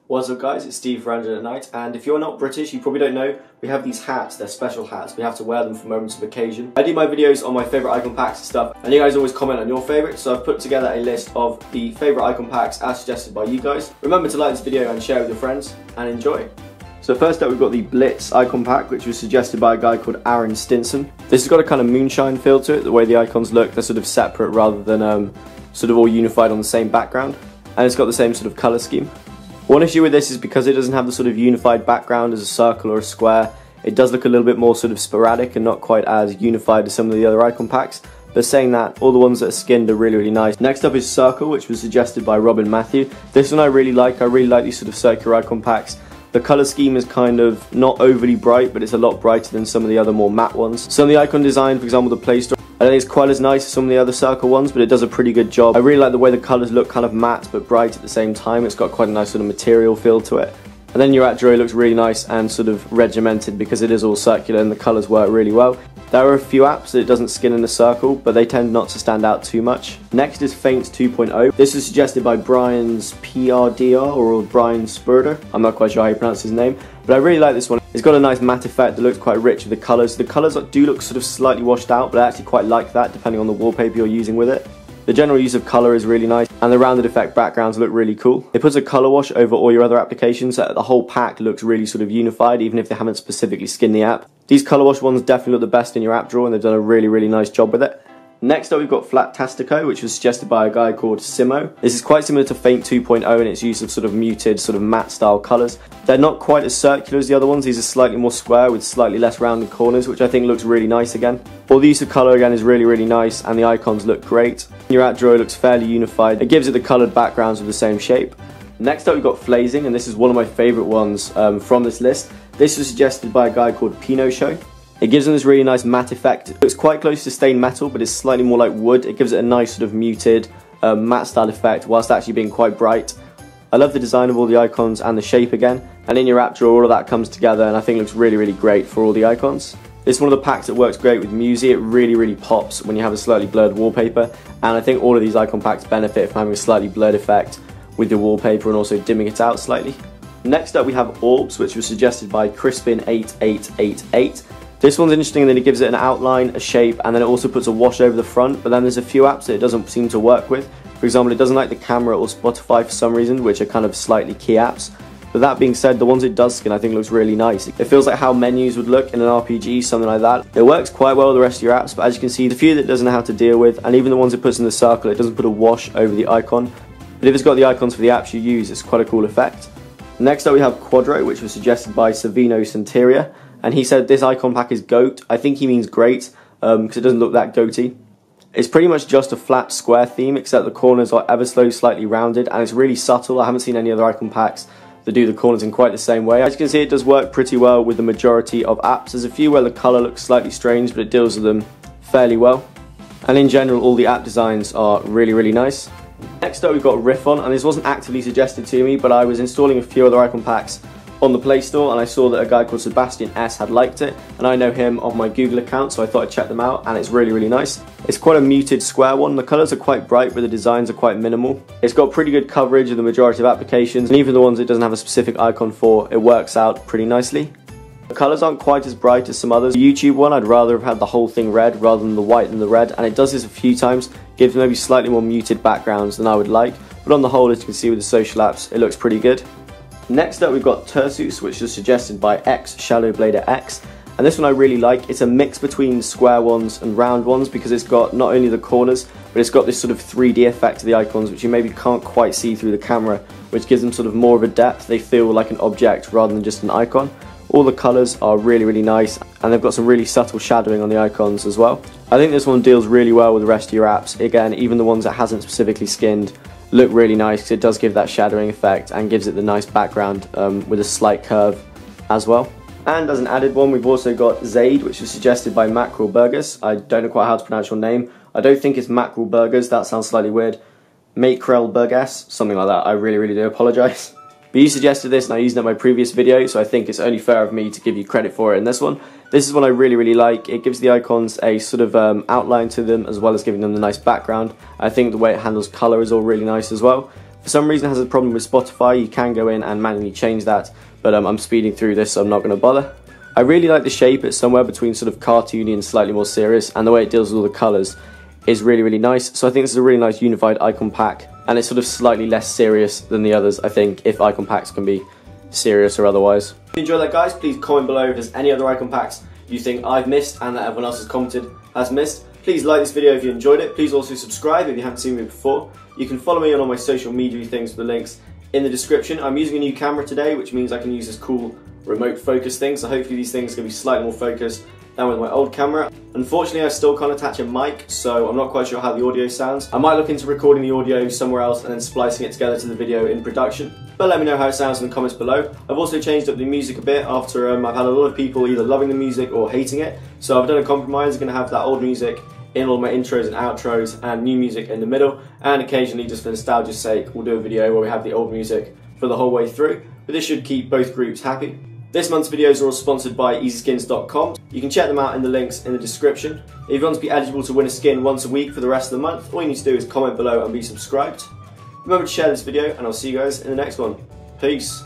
What's up guys, it's Steve from Android at Night, and if you're not British, you probably don't know, we have these hats, they're special hats, we have to wear them for moments of occasion. I do my videos on my favourite icon packs and stuff, and you guys always comment on your favourites, so I've put together a list of the favourite icon packs as suggested by you guys. Remember to like this video and share with your friends, and enjoy. So first up we've got the Blitz icon pack, which was suggested by a guy called Aaron Stinson. This has got a kind of moonshine feel to it, the way the icons look, they're sort of separate rather than sort of all unified on the same background, and it's got the same sort of colour scheme. One issue with this is because it doesn't have the sort of unified background as a circle or a square, it does look a little bit more sort of sporadic and not quite as unified as some of the other icon packs. But saying that, all the ones that are skinned are really nice. Next up is Circle, which was suggested by Robin Matthew. This one I really like these sort of circular icon packs. The colour scheme is kind of not overly bright, but it's a lot brighter than some of the other more matte ones. Some of the icon design, for example the Play Store, I don't think it's quite as nice as some of the other circle ones, but it does a pretty good job. I really like the way the colours look kind of matte but bright at the same time. It's got quite a nice sort of material feel to it. And then your Atro looks really nice and sort of regimented because it is all circular and the colours work really well. There are a few apps that it doesn't skin in a circle, but they tend not to stand out too much. Next is Faint 2.0. This is suggested by Brian's PRDR or Brian Spurter. I'm not quite sure how you pronounce his name, but I really like this one. It's got a nice matte effect that looks quite rich with the colours. The colours do look sort of slightly washed out, but I actually quite like that depending on the wallpaper you're using with it. The general use of colour is really nice, and the rounded effect backgrounds look really cool. It puts a colour wash over all your other applications, so the whole pack looks really sort of unified, even if they haven't specifically skinned the app. These colour wash ones definitely look the best in your app drawer, and they've done a really nice job with it. Next up we've got Flat-Tastico, which was suggested by a guy called Simo. This is quite similar to Faint 2.0 in its use of sort of muted, sort of matte style colours. They're not quite as circular as the other ones, these are slightly more square with slightly less rounded corners, which I think looks really nice again. All the use of colour again is really nice, and the icons look great. Your app drawer looks fairly unified, it gives it the coloured backgrounds with the same shape. Next up we've got Flazing, and this is one of my favourite ones from this list. This was suggested by a guy called Pinochet. It gives them this really nice matte effect. It looks quite close to stained metal, but it's slightly more like wood. It gives it a nice sort of muted matte style effect whilst actually being quite bright. I love the design of all the icons and the shape again, and in your app drawer all of that comes together and I think looks really great for all the icons. This is one of the packs that works great with Musi. It really pops when you have a slightly blurred wallpaper, and I think all of these icon packs benefit from having a slightly blurred effect with your wallpaper and also dimming it out slightly. Next up we have Orbs, which was suggested by Crispin8888. This one's interesting in that it gives it an outline, a shape, and then it also puts a wash over the front, but then there's a few apps that it doesn't seem to work with. For example, it doesn't like the camera or Spotify for some reason, which are kind of slightly key apps. But that being said, the ones it does skin I think looks really nice. It feels like how menus would look in an RPG, something like that. It works quite well with the rest of your apps, but as you can see, the few that it doesn't know how to deal with, and even the ones it puts in the circle, it doesn't put a wash over the icon. But if it's got the icons for the apps you use, it's quite a cool effect. Next up we have Quadro, which was suggested by Savino Santeria. And he said this icon pack is goat. I think he means great, because it doesn't look that goaty. It's pretty much just a flat square theme, except the corners are ever so slightly rounded, and it's really subtle. I haven't seen any other icon packs that do the corners in quite the same way. As you can see, it does work pretty well with the majority of apps. There's a few where the colour looks slightly strange, but it deals with them fairly well. And in general, all the app designs are really nice. Next up, we've got Riffon, and this wasn't actively suggested to me, but I was installing a few other icon packs on the Play Store, and I saw that a guy called Sebastian S had liked it, and I know him on my Google account, so I thought I'd check them out, and it's really nice. It's quite a muted square one. The colours are quite bright, but the designs are quite minimal. It's got pretty good coverage of the majority of applications, and even the ones it doesn't have a specific icon for, it works out pretty nicely. The colours aren't quite as bright as some others. The YouTube one, I'd rather have had the whole thing red rather than the white and the red, and it does this a few times, gives maybe slightly more muted backgrounds than I would like, but on the whole, as you can see with the social apps, it looks pretty good. Next up we've got Tursus, which was suggested by X Shadowblader X, and this one I really like. It's a mix between square ones and round ones because it's got not only the corners, but it's got this sort of 3D effect to the icons which you maybe can't quite see through the camera, which gives them sort of more of a depth. They feel like an object rather than just an icon. All the colours are really nice, and they've got some really subtle shadowing on the icons as well. I think this one deals really well with the rest of your apps. Again, even the ones that hasn't specifically skinned look really nice because it does give that shadowing effect and gives it the nice background with a slight curve as well. And as an added one, we've also got Zaid, which was suggested by Mackerel Burgers. I don't know quite how to pronounce your name. I don't think it's Mackerel Burgers, that sounds slightly weird. Mackerel Burgers, something like that. I really do apologise. But you suggested this and I used it in my previous video, so I think it's only fair of me to give you credit for it in this one. This is one I really like. It gives the icons a sort of outline to them as well as giving them the nice background. I think the way it handles colour is all really nice as well. For some reason it has a problem with Spotify. You can go in and manually change that, but I'm speeding through this, so I'm not going to bother. I really like the shape. It's somewhere between sort of cartoony and slightly more serious, and the way it deals with all the colours is really, really nice. So I think this is a really nice unified icon pack, and it's sort of slightly less serious than the others, I think, if icon packs can be serious or otherwise. If you enjoyed that, guys, please comment below if there's any other icon packs you think I've missed and that everyone else has commented has missed. Please like this video if you enjoyed it. Please also subscribe if you haven't seen me before. You can follow me on all my social media things with the links in the description. I'm using a new camera today, which means I can use this cool remote focus thing, so hopefully these things are going to be slightly more focused than with my old camera. Unfortunately, I still can't attach a mic, so I'm not quite sure how the audio sounds. I might look into recording the audio somewhere else and then splicing it together to the video in production, but let me know how it sounds in the comments below. I've also changed up the music a bit after I've had a lot of people either loving the music or hating it, so I've done a compromise. I'm going to have that old music in all my intros and outros and new music in the middle, and occasionally, just for nostalgia's sake, we'll do a video where we have the old music for the whole way through, but this should keep both groups happy. This month's videos are all sponsored by EasySkins.com. You can check them out in the links in the description. If you want to be eligible to win a skin once a week for the rest of the month, all you need to do is comment below and be subscribed. Remember to share this video, and I'll see you guys in the next one. Peace.